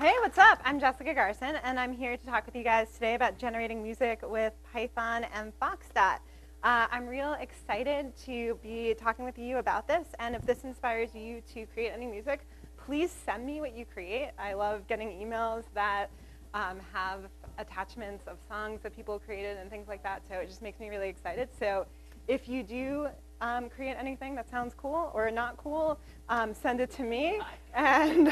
Hey, what's up? I'm Jessica Garson, and I'm here to talk with you guys today about generating music with Python and FoxDot. I'm real excited to be talking with you about this, and if this inspires you to create any music, please send me what you create. I love getting emails that have attachments of songs that people created and things like that, so it just makes me really excited. So if you do create anything that sounds cool or not cool, send it to me, and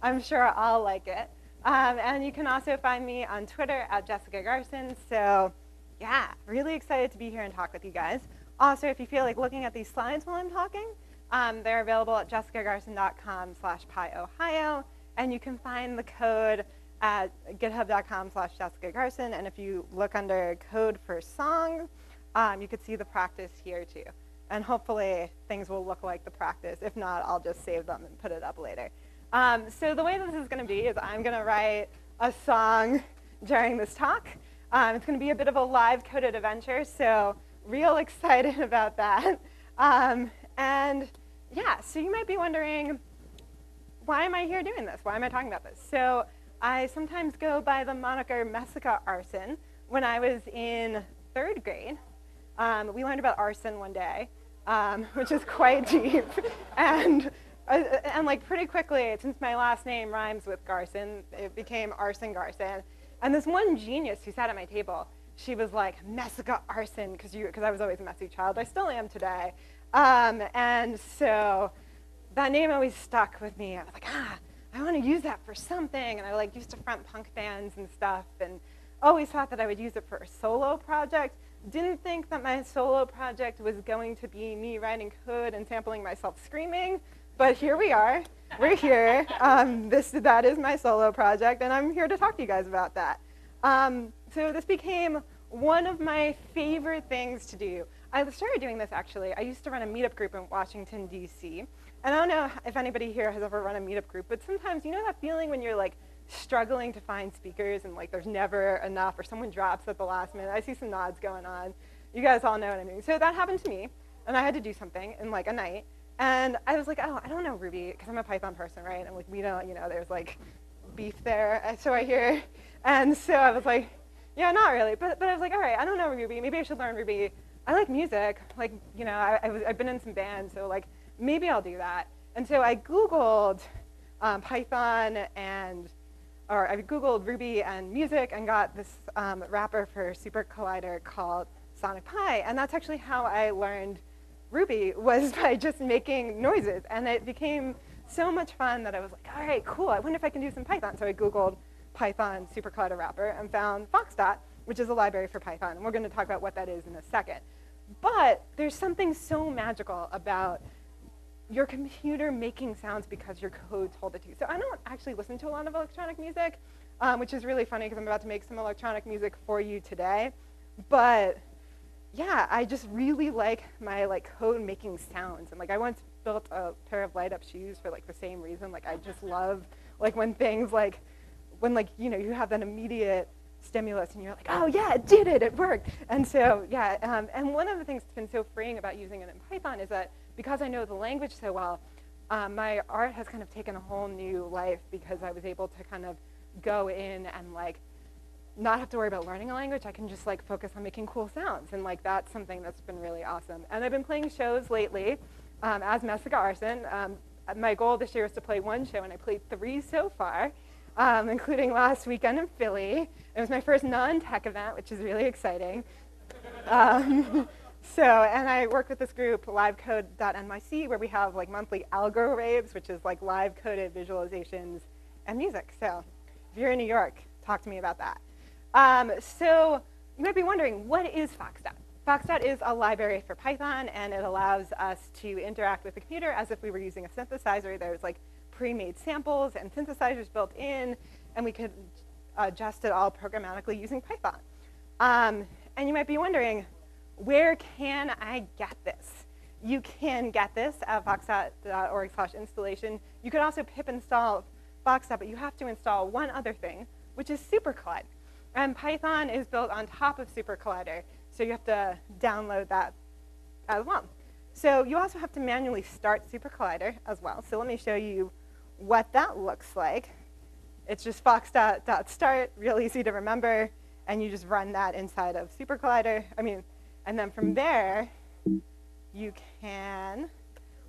I'm sure I'll like it. And you can also find me on Twitter at Jessica Garson. So yeah, really excited to be here and talk with you guys. Also, if you feel like looking at these slides while I'm talking, they're available at jessicagarson.com/PyOhio. And you can find the code at github.com/Jessica Garson. And if you look under code for song, you could see the practice here too. And hopefully things will look like the practice. If not, I'll just save them and put it up later. So the way this is going to be is I'm going to write a song during this talk. It's going to be a bit of a live coded adventure, so real excited about that. And yeah, so you might be wondering, why am I here doing this? Why am I talking about this? So I sometimes go by the moniker Messica Arson. When I was in 3rd grade, we learned about arson one day, which is quite deep. And like pretty quickly, since my last name rhymes with Garson, it became Arson Garson. And this one genius who sat at my table, she was like, Messica Arson, because I was always a messy child. I still am today. And so that name always stuck with me. I was like, I want to use that for something. And I like used to front punk bands and stuff, and always thought that I would use it for a solo project. Didn't think that my solo project was going to be me writing code and sampling myself screaming. But here we are. We're here. That is my solo project, and I'm here to talk to you guys about that. So this became one of my favorite things to do. I started doing this, actually. I used to run a meetup group in Washington, D.C. And I don't know if anybody here has ever run a meetup group, but sometimes, you know that feeling when you're like struggling to find speakers and like there's never enough, or someone drops at the last minute? I see some nods going on. You guys all know what I mean. So that happened to me, and I had to do something in like a night. And I was like, oh, I don't know Ruby, because I'm a Python person, right? And like, we don't, there's like beef there, so I hear. And so I was like, yeah, not really. But I was like, all right, I don't know Ruby. Maybe I should learn Ruby. I like music. Like, I've been in some bands, so like, maybe I'll do that. And so I Googled Python or I Googled Ruby and music and got this wrapper for Super Collider called Sonic Pi. And that's actually how I learned Ruby, was by just making noises. And it became so much fun that I was like, all right, cool. I wonder if I can do some Python. So I Googled Python Super Collider wrapper and found FoxDot, which is a library for Python. And we're going to talk about what that is in a second. But there's something so magical about your computer making sounds because your code told it to. So I don't actually listen to a lot of electronic music, which is really funny because I'm about to make some electronic music for you today. But yeah, I just really like my code making sounds. And I once built a pair of light up shoes for the same reason. I just love when things when you have that immediate stimulus and you're like, oh yeah, it did it, it worked. And so yeah, and one of the things that's been so freeing about using it in Python is that because I know the language so well, my art has kind of taken a whole new life because I was able to kind of go in and not have to worry about learning a language. I can just focus on making cool sounds, and that's something that's been really awesome. And I've been playing shows lately as Messica Arson. My goal this year is to play 1 show, and I played 3 so far, including last weekend in Philly. It was my first non-tech event, which is really exciting. And I work with this group, livecode.nyc, where we have monthly algo raves, which is live coded visualizations and music. So if you're in New York, talk to me about that. So you might be wondering, what is FoxDot? FoxDot is a library for Python, and it allows us to interact with the computer as if we were using a synthesizer. There's pre-made samples and synthesizers built in, and we could adjust it all programmatically using Python. And you might be wondering, where can I get this? You can get this at FoxDot.org/installation. You could also pip install FoxDot, but you have to install one other thing, which is Super Collider. And Python is built on top of Super Collider, so you have to download that as well. So you also have to manually start Super Collider as well. So let me show you what that looks like. It's just FoxDot.start, real easy to remember, and you just run that inside of Super Collider. And then from there, you can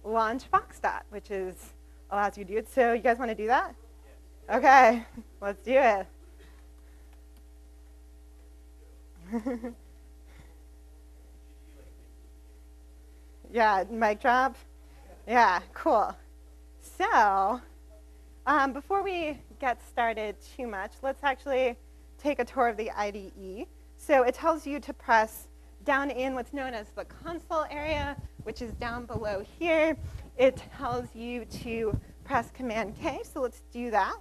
launch FoxDot, which allows you to do it. So you guys want to do that? Yes. Okay, let's do it. Yeah, mic drop. Yeah, cool. So before we get started too much, let's actually take a tour of the IDE. So it tells you to press down in what's known as the console area, which is down below here. It tells you to press Command K, so let's do that.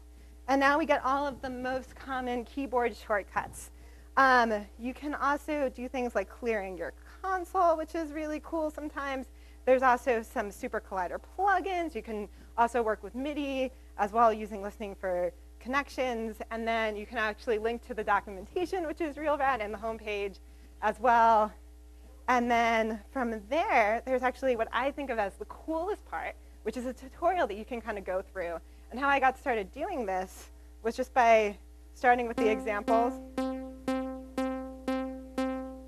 And now we get all of the most common keyboard shortcuts. You can also do things like clearing your console, which is really cool sometimes. There's also some Super Collider plugins. You can also work with MIDI as well, using listening for connections. And then you can actually link to the documentation, which is real rad, and the homepage as well. And then from there, there's actually what I think of as the coolest part, which is a tutorial that you can kind of go through. And how I got started doing this was just by starting with the examples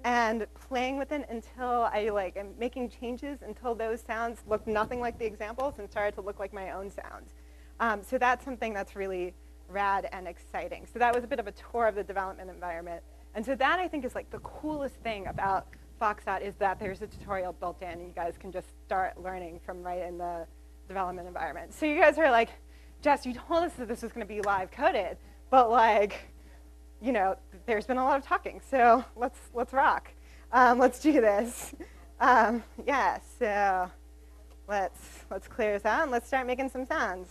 and playing with it until I am making changes until those sounds look nothing like the examples and started to look like my own sounds. So that's something that's really rad and exciting. So that was a bit of a tour of the development environment. And so that, I think, is like the coolest thing about FoxDot, is that there's a tutorial built in, and you guys can just start learning from right in the development environment. So you guys are like, Jess, you told us that this was going to be live coded, but there's been a lot of talking, so let's rock. Let's do this. Yeah, so let's clear this out and let's start making some sounds.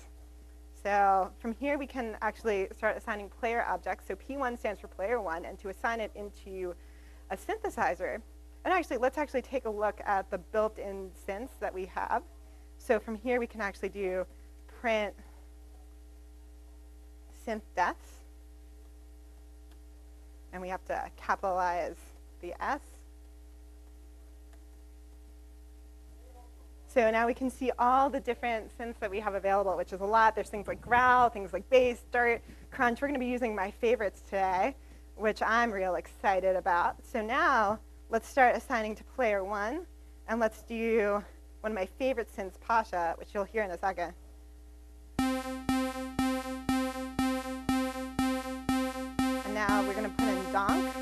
So from here, we can actually start assigning player objects. So P1 stands for player 1, and to assign it into a synthesizer. And actually, let's actually take a look at the built-in synths that we have. So from here, we can actually do print synth deaths. And we have to capitalize the S. So now we can see all the different synths that we have available, which is a lot. There's things like growl, things like bass, dirt, crunch. We're going to be using my favorites today, which I'm real excited about. So now let's start assigning to player 1. And let's do one of my favorite synths, Pasha, which you'll hear in a second. And now we're going to put in donk.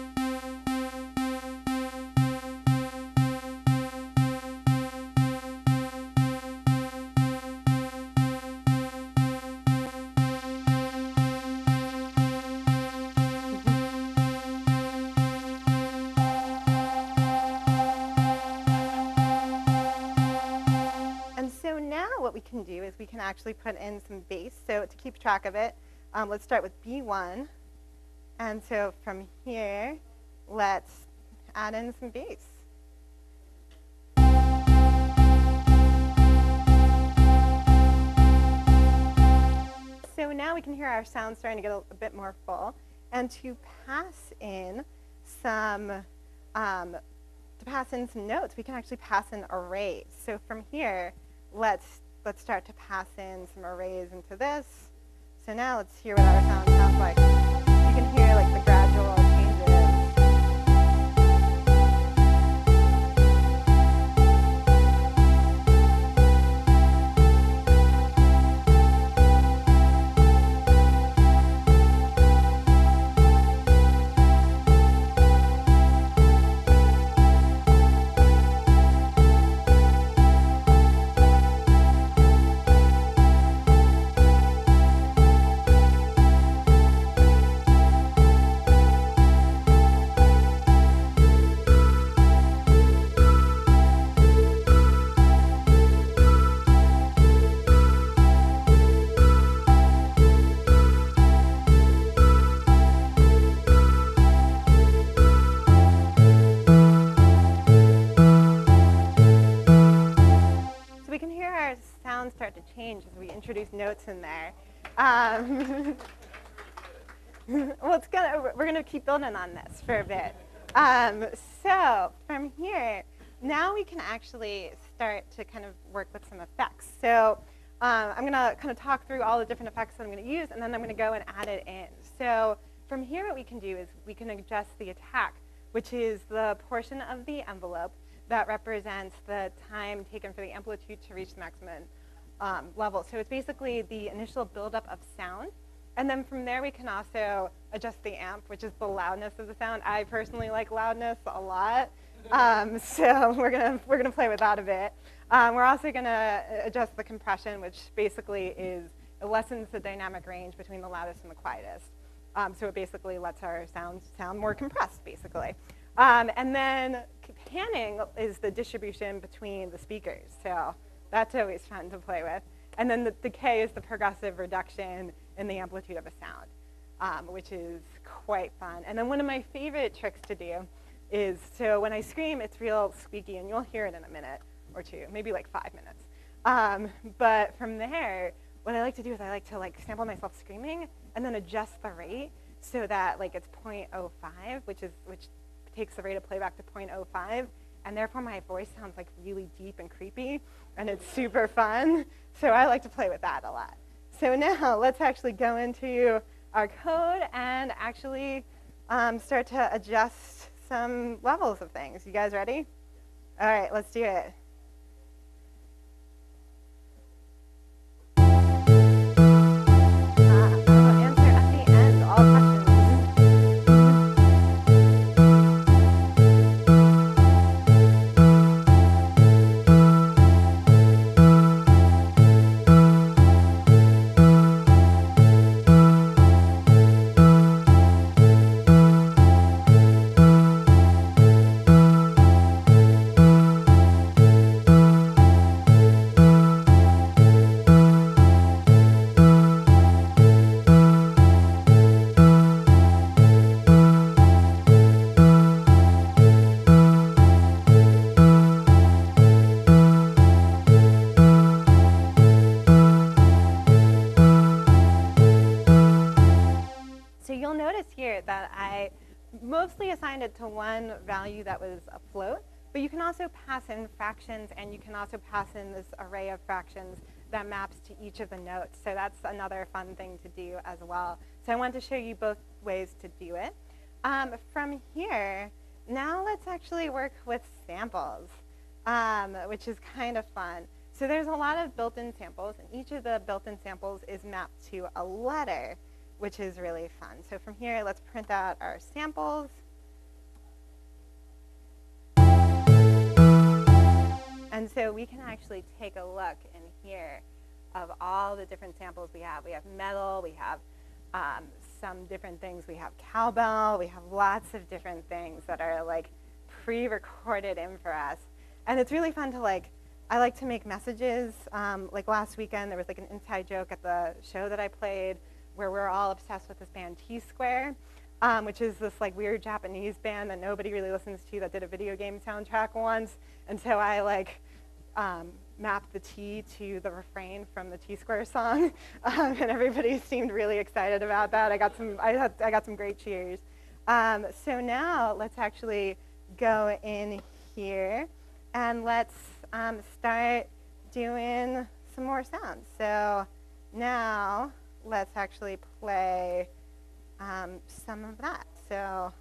What we can do is we can actually put in some bass. So to keep track of it, let's start with B1. And so from here, let's add in some bass. So now we can hear our sound starting to get a bit more full. And to pass in some notes, we can actually pass in arrays. So from here, let's start to pass in some arrays into this. So now let's hear what our sound sounds like. You can hear the gradual changes. Start to change as we introduce notes in there. Well, we're gonna keep building on this for a bit. So from here, now we can actually start to kind of work with some effects. So I'm going to kind of talk through all the different effects that I'm going to use, and then I'm going to go and add it in. So from here, what we can do is we can adjust the attack, which is the portion of the envelope that represents the time taken for the amplitude to reach the maximum level. So it's basically the initial buildup of sound. And then from there, we can also adjust the amp, which is the loudness of the sound. I personally like loudness a lot, so we're gonna play with that a bit. We're also gonna adjust the compression, which basically it lessens the dynamic range between the loudest and the quietest. So it basically lets our sounds sound more compressed, basically. And then panning is the distribution between the speakers, so that's always fun to play with. And then the decay is the progressive reduction in the amplitude of a sound, which is quite fun. And then one of my favorite tricks to do is, so when I scream, it's real squeaky, and you'll hear it in a minute or two, maybe like 5 minutes. But from there, what I like to do is I like to sample myself screaming and then adjust the rate so that it's 0.05, which takes the rate of playback to 0.05. And therefore, my voice sounds really deep and creepy, and it's super fun. So I like to play with that a lot. So now let's actually go into our code and actually start to adjust some levels of things. You guys ready? All right, let's do it. I'll answer at the end all questions. That I mostly assigned it to one value that was a float, but you can also pass in fractions, and you can also pass in this array of fractions that maps to each of the notes. So that's another fun thing to do as well. So I want to show you both ways to do it. From here, now let's actually work with samples, which is kind of fun. So there's a lot of built-in samples, and each of the built-in samples is mapped to a letter, which is really fun. So from here, let's print out our samples. And so we can actually take a look in here of all the different samples we have. We have metal, we have some different things. We have cowbell, we have lots of different things that are pre-recorded in for us. And it's really fun to I like to make messages. Last weekend, there was an inside joke at the show that I played, where we're all obsessed with this band T-Square, which is this weird Japanese band that nobody really listens to that did a video game soundtrack once. And so I mapped the T to the refrain from the T-Square song, and everybody seemed really excited about that. I got some great cheers. So now let's actually go in here and let's start doing some more sounds. So now let's actually play some of that. So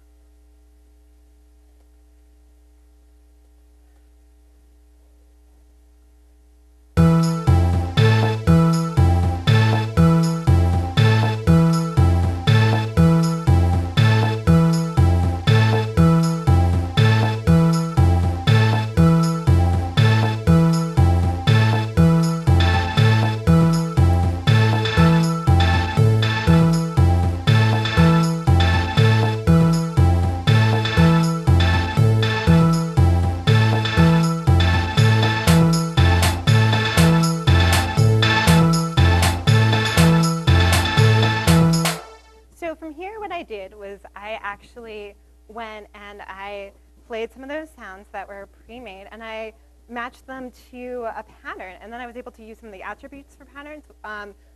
I actually went and I played some of those sounds that were pre-made, and I matched them to a pattern. And then I was able to use some of the attributes for patterns,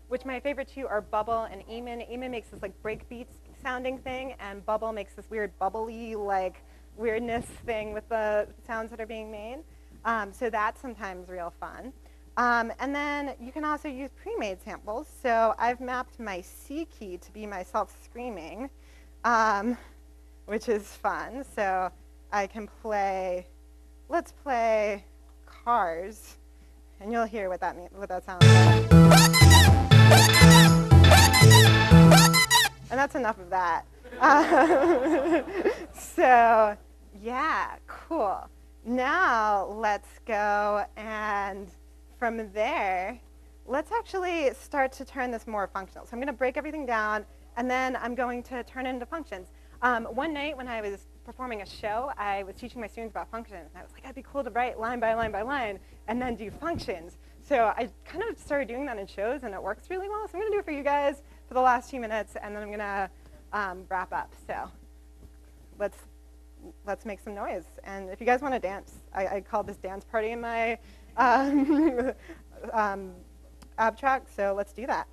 which my favorite two are bubble and Eamon. Eamon makes this breakbeats sounding thing, and bubble makes this weird bubbly weirdness thing with the sounds that are being made. So that's sometimes real fun. And then you can also use pre-made samples. So I've mapped my C key to be myself screaming, which is fun. So I can play, let's play Cars, and you'll hear what that sounds like. And that's enough of that. So yeah, cool. Now let's go, and from there, let's actually start to turn this more functional. So I'm going to break everything down, and then I'm going to turn it into functions. One night when I was performing a show, I was teaching my students about functions. And I was like, it'd be cool to write line by line by line and then do functions. So I kind of started doing that in shows, and it works really well. So I'm going to do it for you guys for the last few minutes, and then I'm going to wrap up. So let's make some noise. And if you guys want to dance, I called this dance party in my abstract, so let's do that.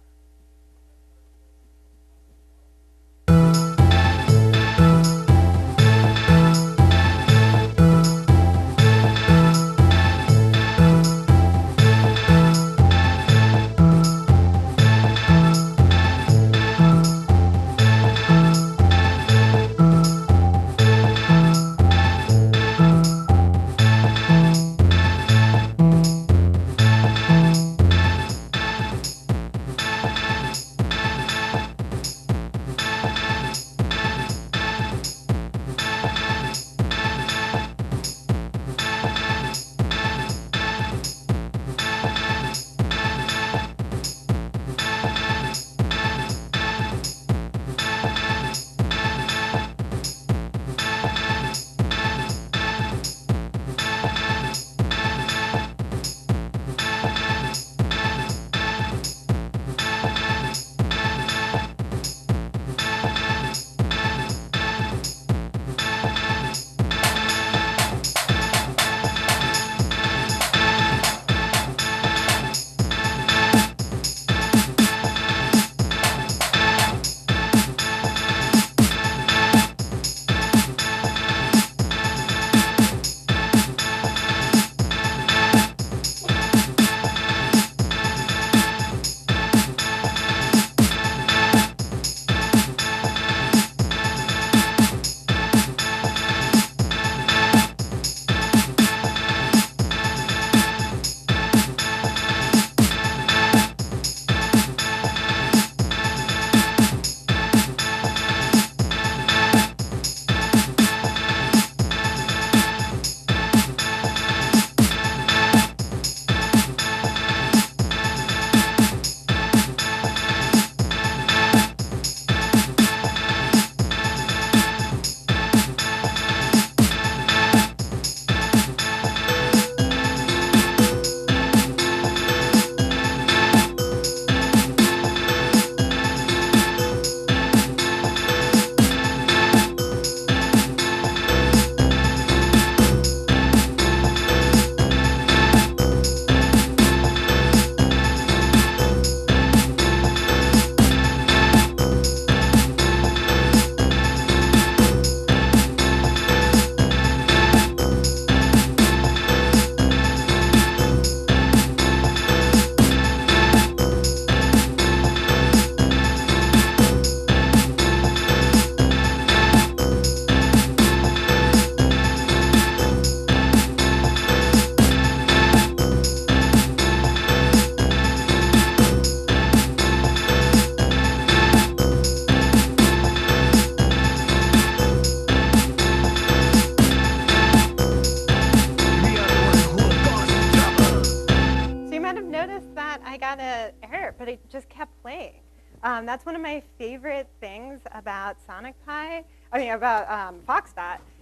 but it just kept playing. That's one of my favorite things about FoxDot,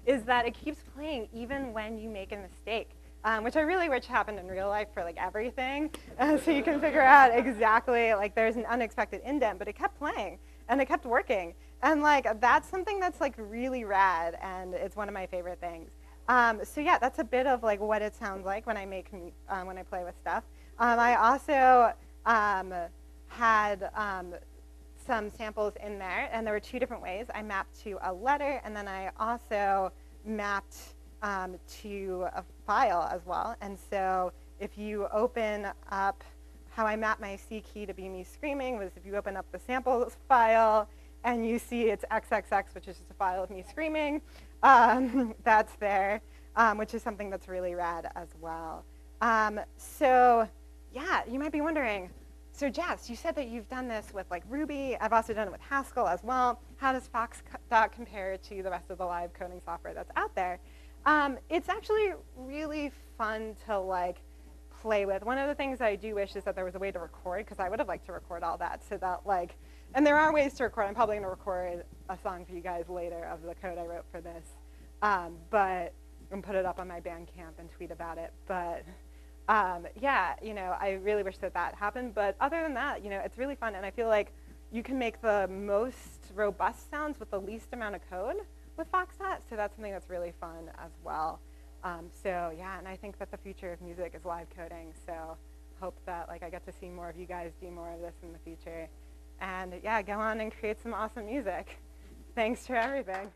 is that it keeps playing even when you make a mistake, which I really wish happened in real life for like everything. So you can figure out exactly, like there's an unexpected indent, but it kept playing and it kept working. And like that's something that's like really rad, and it's one of my favorite things. So yeah, that's a bit of like what it sounds like when I play with stuff. I also had some samples in there, and there were two different ways. I mapped to a letter, and then I also mapped to a file as well. And so if you open up, how I map my C key to be me screaming was if you open up the samples file and you see it's XXX, which is just a file of me screaming, that's there, which is something that's really rad as well. So yeah, you might be wondering, so Jess, you said that you've done this with like Ruby. I've also done it with Haskell as well. How does FoxDot compare to the rest of the live coding software that's out there? It's actually really fun to like play with. One of the things I do wish is that there was a way to record, because I would have liked to record all that so that like, and there are ways to record. I'm probably going to record a song for you guys later of the code I wrote for this, but I'm put it up on my Bandcamp and tweet about it. But yeah, you know, I really wish that that happened. But other than that, you know, it's really fun, and I feel like you can make the most robust sounds with the least amount of code with FoxDot. So that's something that's really fun as well. So yeah, and I think that the future of music is live coding. So hope that like I get to see more of you guys do more of this in the future. And yeah, go on and create some awesome music. Thanks for everything.